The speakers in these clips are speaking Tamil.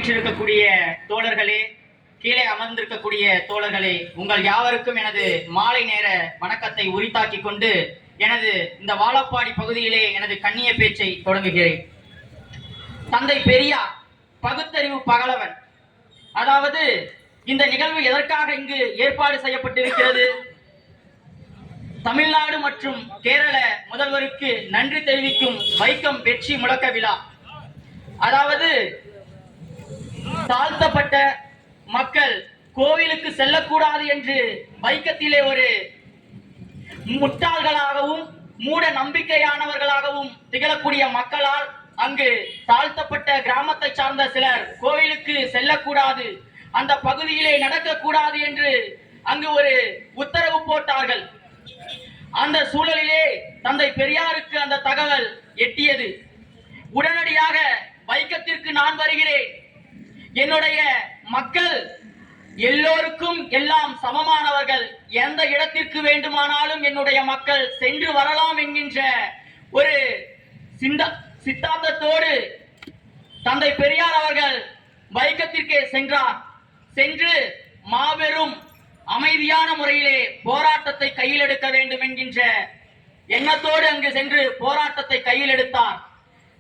இருக்கக்கூடிய தோழர்களே, கீழே அமர்ந்திருக்கக்கூடிய தோழர்களே, உங்கள் யாவருக்கும் எனது மாலை நேர வணக்கத்தை உரித்தாக்கிக் கொண்டு எனது இந்த வாழப்பாடி பகுதியிலே எனது கண்ணிய பேச்சை தொடங்குகிறேன். தந்தை பெரியார் பகுத்தறிவு பகலவன். அதாவது இந்த நிகழ்வு எதற்காக இங்கு ஏற்பாடு செய்யப்பட்டிருக்கிறது? தமிழ்நாடு மற்றும் கேரள முதல்வருக்கு நன்றி தெரிவிக்கும் வைக்கம் வெற்றி முழக்க விழா. அதாவது தாழ்த்தப்பட்ட மக்கள் கோவிலுக்கு செல்லக்கூடாது என்று வைக்கத்திலே ஒரு முட்டாள்களாகவும் மூட நம்பிக்கையானவர்களாகவும் திகழக்கூடிய மக்களால் அங்கு தாழ்த்தப்பட்ட கிராமத்தை சார்ந்த சிலர் கோவிலுக்கு செல்லக்கூடாது, அந்த பகுதியிலே நடக்கக்கூடாது என்று அங்கு ஒரு உத்தரவு போட்டார்கள். அந்த சூழலிலே தந்தை பெரியாருக்கு அந்த தகவல் எட்டியது. உடனடியாக வைக்கத்திற்கு நான் வருகிறேன், என்னுடைய மக்கள் எல்லோருக்கும் எல்லாம் சமமானவர்கள், எந்த இடத்திற்கு வேண்டுமானாலும் என்னுடைய மக்கள் சென்று வரலாம் என்கின்ற ஒரு சித்தாந்தத்தோடு தந்தை பெரியார் அவர்கள் வைக்கத்திற்கே சென்றார். சென்று மாபெரும் அமைதியான முறையிலே போராட்டத்தை கையில் எடுக்க வேண்டும் என்கின்ற எண்ணத்தோடு அங்கு சென்று போராட்டத்தை கையில் எடுத்தார்.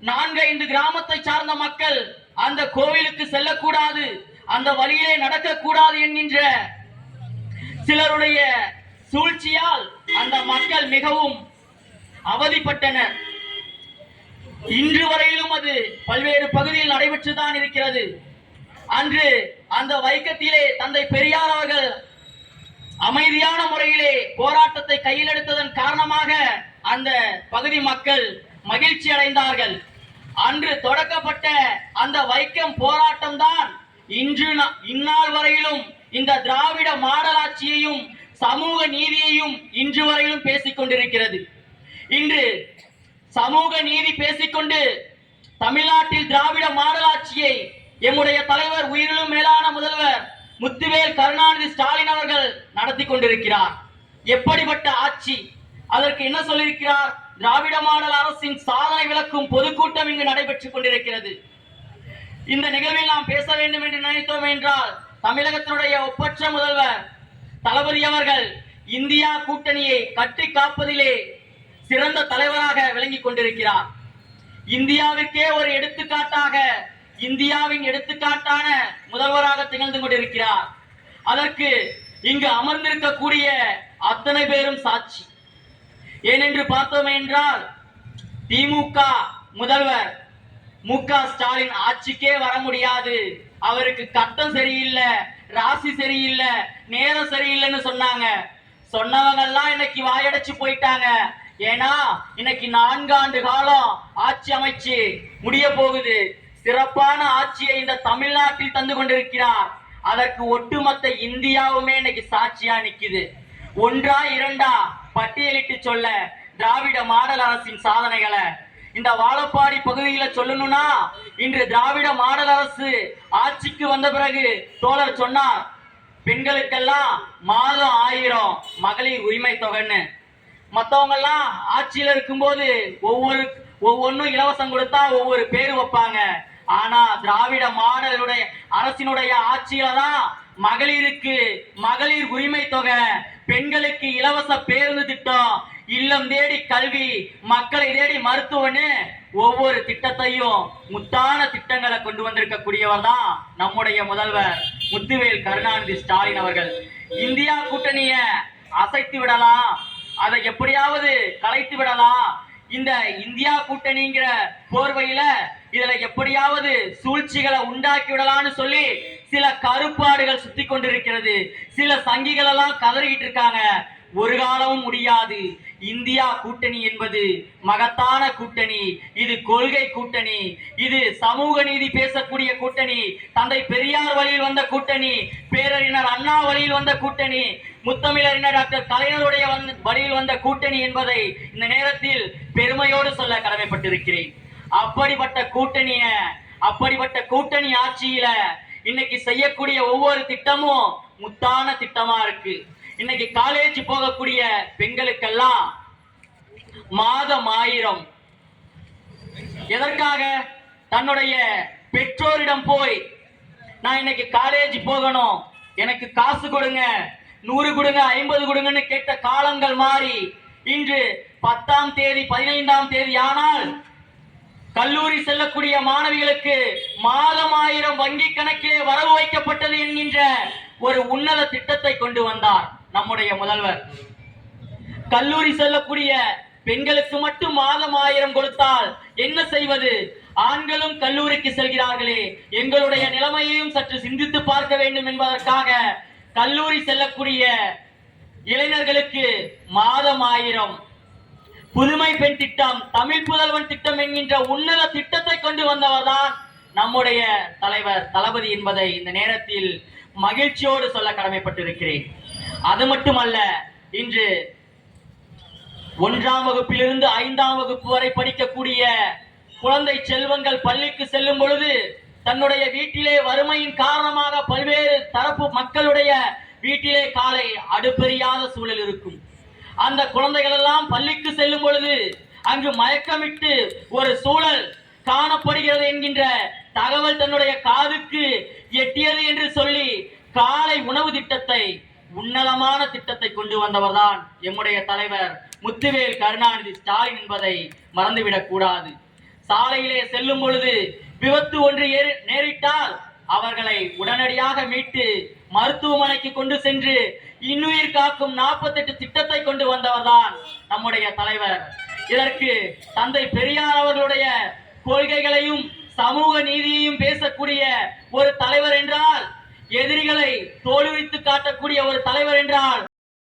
4-5 கிராமத்தை சார்ந்த மக்கள் அந்த கோவிலுக்கு செல்லக்கூடாது, அந்த வழியிலே நடக்கக்கூடாது என்கின்ற சிலருடைய சூழ்ச்சியால் அந்த மக்கள் மிகவும் அவதிப்பட்டனர். இன்று வரையிலும் அது பல்வேறு பகுதியில் நடைபெற்றுதான் இருக்கிறது. அன்று அந்த வைக்கத்திலே தந்தை பெரியார் அவர்கள் அமைதியான முறையிலே போராட்டத்தை கையில் எடுத்ததன் காரணமாக அந்த பகுதி மக்கள் மகிழ்ச்சி அடைந்தார்கள். அன்று தொடக்கப்பட்ட அந்த வைக்கம் போராட்டம் தான் இந்நாள் வரையிலும் இந்த திராவிட மாடலாட்சியையும் சமூக நீதியையும் இன்று வரையிலும் பேசிக் கொண்டிருக்கிறது. இன்று சமூக நீதி பேசிக்கொண்டு தமிழ்நாட்டில் திராவிட மாடலாட்சியை எம்முடைய தலைவர் உயிரிலும் மேலான முதல்வர் முத்துவேல் கருணாநிதி ஸ்டாலின் அவர்கள் நடத்தி கொண்டிருக்கிறார். எப்படிப்பட்ட ஆட்சி! அதற்கு என்ன சொல்லியிருக்கிறார்? திராவிட மாடல் அரசின் சாதனை விளக்கும் பொதுக்கூட்டம் இங்கு நடைபெற்றுக் கொண்டிருக்கிறது. இந்த நிகழ்வில் நாம் பேச வேண்டும் என்று நினைத்தோம் என்றால் தமிழகத்தினுடைய ஒப்பற்ற முதல்வர் தளபதி அவர்கள் இந்தியா கூட்டணியை கட்டி காப்பதிலே சிறந்த தலைவராக விளங்கிக் கொண்டிருக்கிறார். இந்தியாவுக்கே ஒரு எடுத்துக்காட்டாக, இந்தியாவின் எடுத்துக்காட்டான முதல்வராக திகழ்ந்து கொண்டிருக்கிறார். அதற்கு இங்கு அமர்ந்திருக்கக்கூடிய அத்தனை பேரும் சாட்சி. ஏனென்று பார்த்தோம் என்றால் திமுக முதல்வர் மு.க. ஸ்டாலின் ஆட்சிக்கே வர முடியாது, அவருக்கு கட்டம் சரியில்லை, ராசி சரியில்லை, நேரம் சரியில்லைன்னு சொன்னாங்க. சொன்னவங்க எல்லாம் இன்னைக்கு வாயடைச்சு போயிட்டாங்க. ஏன்னா இன்னைக்கு 4 ஆண்டு காலம் ஆட்சி அமைச்சு முடிய போகுது. சிறப்பான ஆட்சியை இந்த தமிழ்நாட்டில் தந்து கொண்டிருக்கிறார். அதற்கு ஒட்டுமொத்த இந்தியாவுமே இன்னைக்கு சாட்சியா நிக்குது. 1-2 பட்டியலிட்டு சொல்ல திராவிட மாடல் அரசின் சாதனைகளை இந்த வாழப்பாடி பகுதியில சொல்லணும்னா, இன்று திராவிட மாடல் அரசு ஆட்சிக்கு வந்த பிறகு தோழர் சொன்னார், பெண்களுக்கெல்லாம் மாதம் 1000 மகளிர் உரிமை தொகைன்னு. மற்றவங்க எல்லாம் ஆட்சியில இருக்கும்போது ஒவ்வொன்றும் இலவசம் கொடுத்தா ஒவ்வொரு பேரு வைப்பாங்க. ஆனா திராவிட மாடலுடைய அரசினுடைய ஆட்சியில தான் மகளிருக்கு மகளிர் உரிமை தொகை, பெண்களுக்கு இலவச பேருந்து திட்டம், இல்லம் தேடி கல்வி, மக்களை தேடி மருத்துவன்னு ஒவ்வொரு திட்டத்தையும் முத்தான திட்டங்களை கொண்டு வந்திருக்கக்கூடியவர் தான் நம்முடைய முதல்வர் முத்துவேல் கருணாநிதி ஸ்டாலின் அவர்கள். இந்தியா கூட்டணிய அசைத்து விடலாம், அதை எப்படியாவது கலைத்து விடலாம், இந்த இந்தியா கூட்டணிங்கிற போர்வையில இதுல எப்படியாவது சூழ்ச்சிகளை உண்டாக்கி விடலாம்னு சொல்லி சில கருப்பாடுகள் சுத்தி கொண்டிருக்கிறது. சில சங்கிகள் எல்லாம் கதறிக்கிட்டு இருக்காங்க. ஒரு காலமும் முடியாது. இந்தியா கூட்டணி என்பது மகத்தான கூட்டணி, இது கொள்கை கூட்டணி, இது சமூக நீதி பேசக்கூடிய கூட்டணி, தந்தை பெரியார் வழியில் வந்த கூட்டணி, பேரறிஞர் அண்ணா வழியில் வந்த கூட்டணி, முத்தமிழறிஞர் டாக்டர் கலைஞருடைய வழியில் வந்த கூட்டணி என்பதை இந்த நேரத்தில் பெருமையோடு சொல்ல கடமைப்பட்டிருக்கிறேன். அப்படிப்பட்ட கூட்டணி ஆட்சியில இன்னைக்கு செய்யக்கூடிய ஒவ்வொரு திட்டமும் முத்தான திட்டமா இருக்கு. இன்னைக்கு காலேஜ் போகக்கூடிய பெண்களுக்கெல்லாம் மாதம் 1000. எதற்காக? தன்னுடைய பெற்றோரிடம் போய் நான் இன்னைக்கு காலேஜ் போகணும், எனக்கு காசு கொடுங்க, 100 கொடுங்க, 50 கொடுங்கன்னு கேட்ட காலங்கள் மாறி இன்று 10ஆம் தேதி 15ஆம் தேதி ஆனால் கல்லூரி செல்லக்கூடிய மாணவிகளுக்கு மாதம் 1000 வங்கி கணக்கிலே வரவு வைக்கப்பட்டது என்கின்ற ஒரு உன்னத திட்டத்தை கொண்டு வந்தார் நம்முடைய முதல்வர். கல்லூரி செல்லக்கூடிய பெண்களுக்கு மட்டும் மாதம் 1000 கொடுத்தால் என்ன செய்வது? ஆண்களும் கல்லூரிக்கு செல்கிறார்களே, எங்களுடைய நிலைமையையும் சற்று சிந்தித்து பார்க்க வேண்டும் என்பதற்காக கல்லூரி செல்லக்கூடிய இளைஞர்களுக்கு மாதம் 1000 புதுமை பெண் திட்டம், தமிழ் புதல்வன் திட்டம் என்கின்ற உன்னத திட்டத்தை கொண்டு வந்தவர் தான் நம்முடைய தலைவர் தளபதி என்பதை இந்த நேரத்தில் மகிழ்ச்சியோடு சொல்ல கடமைப்பட்டிருக்கிறேன். அது மட்டுமல்ல, இன்று 1ஆம் வகுப்பிலிருந்து 5ஆம் வகுப்பு வரை படிக்கக்கூடிய குழந்தை செல்வங்கள் பள்ளிக்கு செல்லும் பொழுது தன்னுடைய வீட்டிலே வறுமையின் காரணமாக பல்வேறு தரப்பு மக்களுடைய வீட்டிலே காலை அடுப்பெரியாத சூழல் இருக்கும். அந்த குழந்தைகள் எல்லாம் பள்ளிக்கு செல்லும் பொழுது அங்கு மயக்கமிட்டு ஒரு சூழல் காணப்படுகிறது என்கின்ற தகவல் தன்னுடைய காதுக்கு எட்டியது என்று சொல்லி காலை உணவு திட்டத்தை, உன்னதமான திட்டத்தை கொண்டு வந்தவர் தான் எம்முடைய தலைவர் முத்துவேல் கருணாநிதி ஸ்டாலின் என்பதை மறந்துவிடக் கூடாது. சாலையிலே செல்லும் பொழுது விபத்து ஒன்று நேரிட்டால் அவர்களை உடனடியாக மீட்டு மருத்துவமனைக்கு கொண்டு சென்று இன்னுயிர் காக்கும் 48 திட்டத்தை கொண்டு வந்தவர் தான் நம்முடைய தலைவர். இதற்கு தந்தை பெரியார் அவர்களுடைய கொள்கைகளையும் சமூக நீதியையும் பேசக்கூடிய ஒரு தலைவர் என்றால், எதிரிகளை தோலுரித்து காட்டக்கூடிய ஒரு தலைவர் என்றால்